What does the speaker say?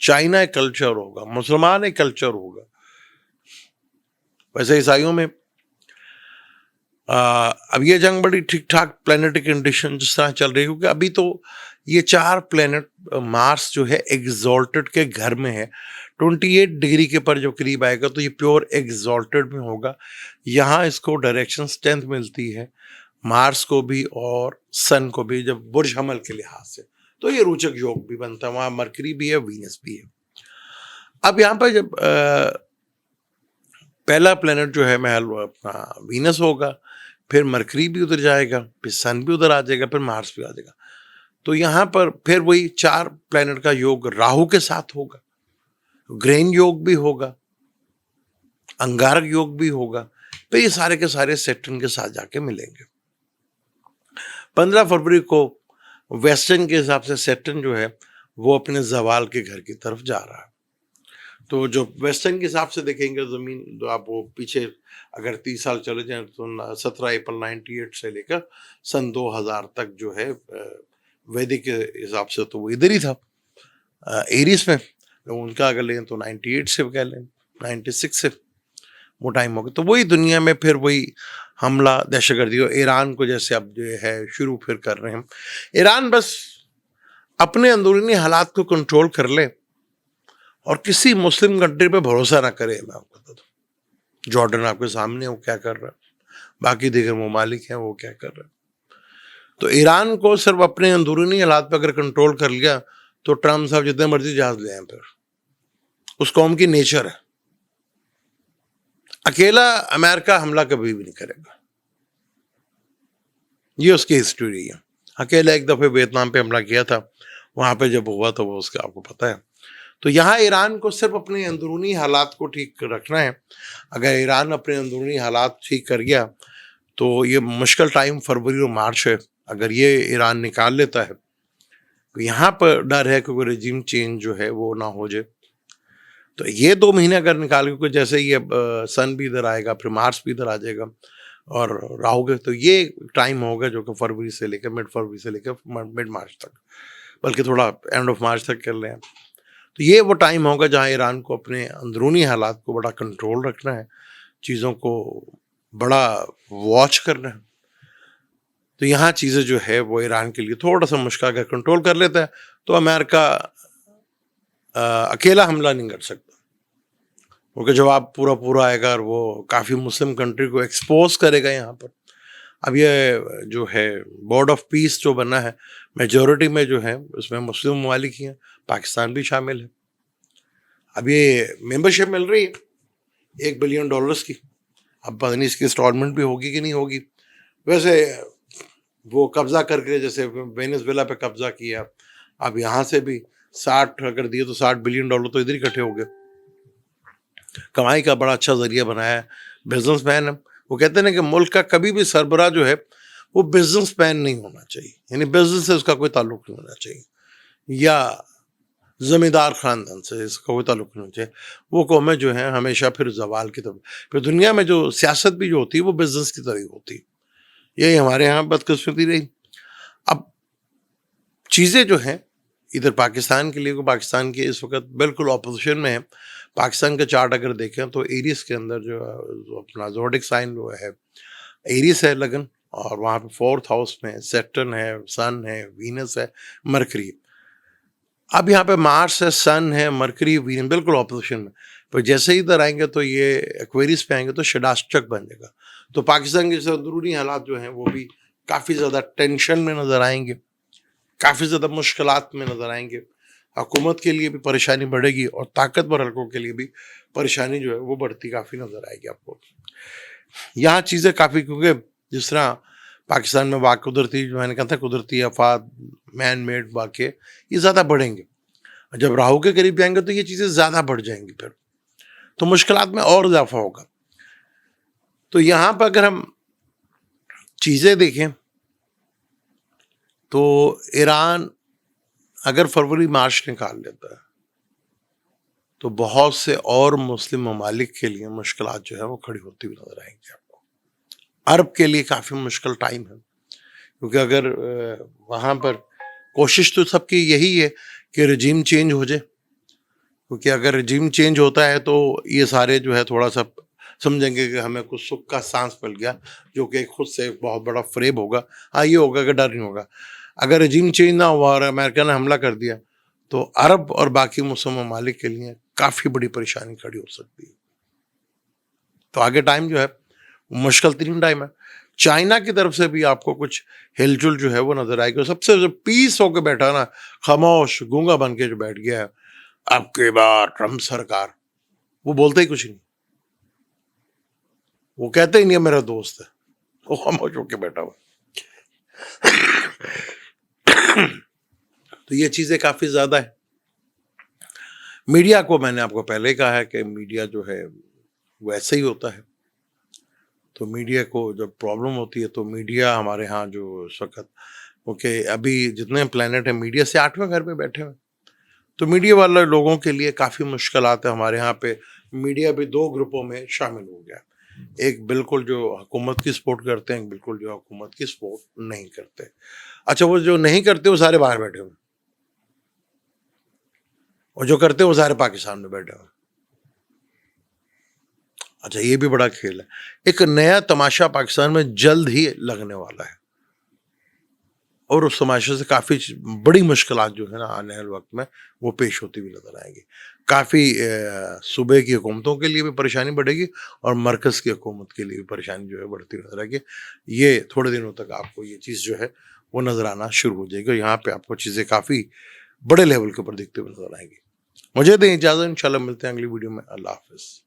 China ایک culture ہوگا, مسلمان ایک کلچر ہوگا. ویسے عیسائیوں میں اب یہ جنگ بڑی ٹھیک ٹھاک پلانیٹری کنڈیشن جس طرح چل رہی ہے, کیونکہ ابھی تو یہ 4 پلانٹ, مارس جو ہے ایگزالٹڈ کے گھر میں ہے, 28 ڈگری کے پر جو قریب آئے گا تو یہ پیور ایگزالٹڈ میں ہوگا. یہاں اس کو ڈائریکشن اسٹرینتھ ملتی ہے مارس کو بھی اور سن کو بھی, جب برج حمل کے لحاظ سے تو یہ روچک یوگ بھی بنتا ہے. وہاں مرکری بھی ہے, وینس بھی ہے. اب یہاں پہ جب پہلا پلانٹ جو ہے محل وہ اپنا وینس ہوگا, پھر مرکری بھی ادھر جائے گا, پھر سن بھی ادھر آ جائے گا, پھر مارس بھی آ جائے گا. تو یہاں پر پھر وہی 4 پلانٹ کا یوگ راہو کے ساتھ ہوگا, گرین یوگ بھی ہوگا, انگارک یوگ بھی ہوگا. پھر یہ سارے کے سارے سیٹرن کے ساتھ جا کے ملیں گے. 15 فروری کو ویسٹرن کے حساب سے سیٹرن جو ہے وہ اپنے زوال کے گھر کی طرف جا رہا ہے. تو جو ویسٹرن کے حساب سے دیکھیں گے زمین, جو آپ وہ پیچھے اگر 30 سال چلے جائیں تو 17 اپریل 98 سے لے کر سن 2000 تک جو ہے ویدک کے حساب سے تو وہ ادھر ہی تھا ایریس میں. ان کا اگر لیں تو 98 سے کہہ لیں 96 سے وہ ٹائم ہوگا. تو وہی دنیا میں پھر وہی حملہ دہشت گردی, اور ایران کو جیسے اب جو ہے شروع پھر کر رہے ہیں. ایران بس اپنے اندرونی حالات کو کنٹرول کر لے اور کسی مسلم کنٹری پہ بھروسہ نہ کرے. میں آپ کو بتا دوں, جارڈن آپ کے سامنے وہ کیا کر رہا ہے, باقی دیگر ممالک ہیں وہ کیا کر رہے ہیں. تو ایران کو صرف اپنے اندرونی حالات پہ اگر کنٹرول کر لیا تو ٹرمپ صاحب جتنے مرضی جہاز لے آئیں, پھر اس قوم کی نیچر ہے. اکیلا امریکہ حملہ کبھی بھی نہیں کرے گا, یہ اس کی ہسٹری رہی ہے. اکیلا ایک دفعہ ویتنام پہ حملہ کیا تھا, وہاں پہ جب ہوا تو وہ اس کا آپ کو پتہ ہے. تو یہاں ایران کو صرف اپنے اندرونی حالات کو ٹھیک رکھنا ہے. اگر ایران اپنے اندرونی حالات ٹھیک کر گیا تو یہ مشکل ٹائم فروری اور مارچ ہے, اگر یہ ایران نکال لیتا ہے تو یہاں پر ڈر ہے کہ رجیم چینج جو ہے وہ نہ ہو جائے. تو یہ 2 مہینے اگر نکال کے جیسے ہی اب سن بھی ادھر آئے گا, پھر مارس بھی ادھر آ جائے گا اور راہو گے, تو یہ ٹائم ہوگا جو کہ فروری سے لے کے مڈ فروری سے لے کے مڈ مارچ تک, بلکہ تھوڑا اینڈ آف مارچ تک کر لیں. تو یہ وہ ٹائم ہوگا جہاں ایران کو اپنے اندرونی حالات کو بڑا کنٹرول رکھنا ہے, چیزوں کو بڑا واچ کرنا ہے. تو یہاں چیزیں جو ہے وہ ایران کے لیے تھوڑا سا مشکل, اگر کنٹرول کر لیتا ہے تو امریکہ اکیلا حملہ نہیں کر سکتا, کیونکہ جواب پورا آئے گا اور وہ کافی مسلم کنٹری کو ایکسپوز کرے گا یہاں پر. اب یہ جو ہے بورڈ آف پیس جو بنا ہے, میجورٹی میں جو ہے اس میں مسلم ممالک ہی ہیں, پاکستان بھی شامل ہے. اب یہ ممبرشپ مل رہی ہے $1 بلین کی, اب پتہ نہیں اس کی انسٹالمنٹ بھی ہوگی کہ نہیں ہوگی. ویسے وہ قبضہ کر کے جیسے وینزویلا پہ قبضہ کیا, اب یہاں سے بھی 60 اگر دیے تو $60 بلین تو ادھر ہی اکٹھے ہو گئے. کمائی کا بڑا اچھا ذریعہ بنایا ہے. بزنس مین ہے, وہ کہتے ہیں نا کہ ملک کا کبھی بھی سربراہ جو ہے وہ بزنس مین نہیں ہونا چاہیے, یعنی بزنس سے اس کا کوئی تعلق نہیں ہونا چاہیے, یا زمیندار خاندان سے اس کا کوئی تعلق نہیں ہونا چاہیے. وہ قومیں جو ہیں ہمیشہ پھر زوال کی طرف, پھر دنیا میں جو سیاست بھی جو ہوتی ہے وہ بزنس کی طرح ہوتی ہے. یہی ہمارے یہاں بدقسمتی رہی. اب چیزیں جو ہیں ادھر پاکستان کے لیے, پاکستان کے اس وقت بالکل اپوزیشن میں ہے. پاکستان کا چارٹ اگر دیکھیں تو ایریس کے اندر جو اپنا زوڈک سائن جو ہے ایریس ہے لگن, اور وہاں پہ 4th ہاؤس میں سیٹرن ہے, سن ہے, وینس ہے, مرکری. اب یہاں پہ مارس ہے, سن ہے, مرکری, وینس بالکل اپوزیشن میں. پھر جیسے ہی ادھر آئیں گے تو یہ ایکویریس پہ آئیں گے تو شڈاشچک بن جائے گا. تو پاکستان کے اندرونی حالات جو ہیں وہ بھی کافی زیادہ ٹینشن میں نظر آئیں گے, کافی زیادہ مشکلات میں نظر آئیں گے. حکومت کے لیے بھی پریشانی بڑھے گی اور طاقتور حلقوں کے لیے بھی پریشانی جو ہے وہ بڑھتی کافی نظر آئے گی آپ کو. یہاں چیزیں کافی, کیونکہ جس طرح پاکستان میں واقع قدرتی جو میں نے کہا تھا قدرتی آفات, مین میڈ واقع, یہ زیادہ بڑھیں گے. جب راہو کے قریب جائیں گے تو یہ چیزیں زیادہ بڑھ جائیں گی, پھر تو مشکلات میں اور اضافہ ہوگا. تو یہاں پہ اگر ہم چیزیں دیکھیں تو ایران اگر فروری مارچ نکال لیتا ہے تو بہت سے اور مسلم ممالک کے لیے مشکلات جو ہے وہ کھڑی ہوتی ہوئی نظر آئیں گی آپ کو. عرب کے لیے کافی مشکل ٹائم ہے, کیونکہ اگر وہاں پر کوشش تو سب کی یہی ہے کہ رجیم چینج ہو جائے, کیونکہ اگر رجیم چینج ہوتا ہے تو یہ سارے جو ہے تھوڑا سا سمجھیں گے کہ ہمیں کچھ سکھ کا سانس مل گیا، جو کہ خود سے ایک بہت بڑا فریب ہوگا. ہاں یہ ہوگا کہ ڈر نہیں ہوگا. اگر رجیم چینج نہ ہوا اور امریکہ نے حملہ کر دیا تو عرب اور باقی مسلم ممالک کے لیے کافی بڑی پریشانی کھڑی ہو سکتی ہے. تو آگے ٹائم جو ہے مشکل ترین ٹائم ہے. چائنا کی طرف سے بھی آپ کو کچھ ہل جل جو ہے وہ نظر آئے گی. سب سے جو پیس ہو کے بیٹھا نا، خاموش گونگا بن کے جو بیٹھ گیا ہے اب کی بار ٹرمپ سرکار، وہ بولتے ہی کچھ نہیں، وہ کہتے ہی نہیں ہے میرا دوست ہے، وہ خاموش ہو کے بیٹھا ہوا. تو یہ چیزیں کافی زیادہ ہیں. میڈیا کو میں نے آپ کو پہلے کہا ہے کہ میڈیا جو ہے وہ ایسے ہی ہوتا ہے. تو میڈیا کو جب پرابلم ہوتی ہے تو میڈیا ہمارے ہاں جو اس وقت، کیونکہ ابھی جتنے پلانٹ ہیں میڈیا سے 8ویں گھر پہ بیٹھے ہوئے، تو میڈیا والے لوگوں کے لیے کافی مشکلات ہیں. ہمارے ہاں پہ میڈیا بھی 2 گروپوں میں شامل ہو گیا. ایک بالکل جو حکومت کی سپورٹ کرتے ہیں، ایک بالکل جو حکومت کی سپورٹ نہیں کرتے. اچھا وہ جو نہیں کرتے وہ سارے باہر بیٹھے ہوئے، اور جو کرتے وہ سارے پاکستان میں بیٹھے ہوئے. اچھا یہ بھی بڑا کھیل ہے. ایک نیا تماشا پاکستان میں جلد ہی لگنے والا ہے، اور اس تماشے سے کافی بڑی مشکلات جو ہے نا آنے والے وقت میں وہ پیش ہوتی ہوئی نظر آئیں گی. کافی صوبے کی حکومتوں کے لیے بھی پریشانی بڑھے گی، اور مرکز کی حکومت کے لیے بھی پریشانی جو ہے بڑھتی ہوئی نظر آئے گی. یہ تھوڑے دنوں تک آپ کو یہ چیز جو ہے وہ نظر آنا شروع ہو جائے گی، اور یہاں پہ آپ کو چیزیں کافی بڑے لیول کے اوپر دکھتے ہوئے نظر آئیں گی. مجھے دیں اجازت، انشاءاللہ ملتے ہیں اگلی ویڈیو میں. اللہ حافظ.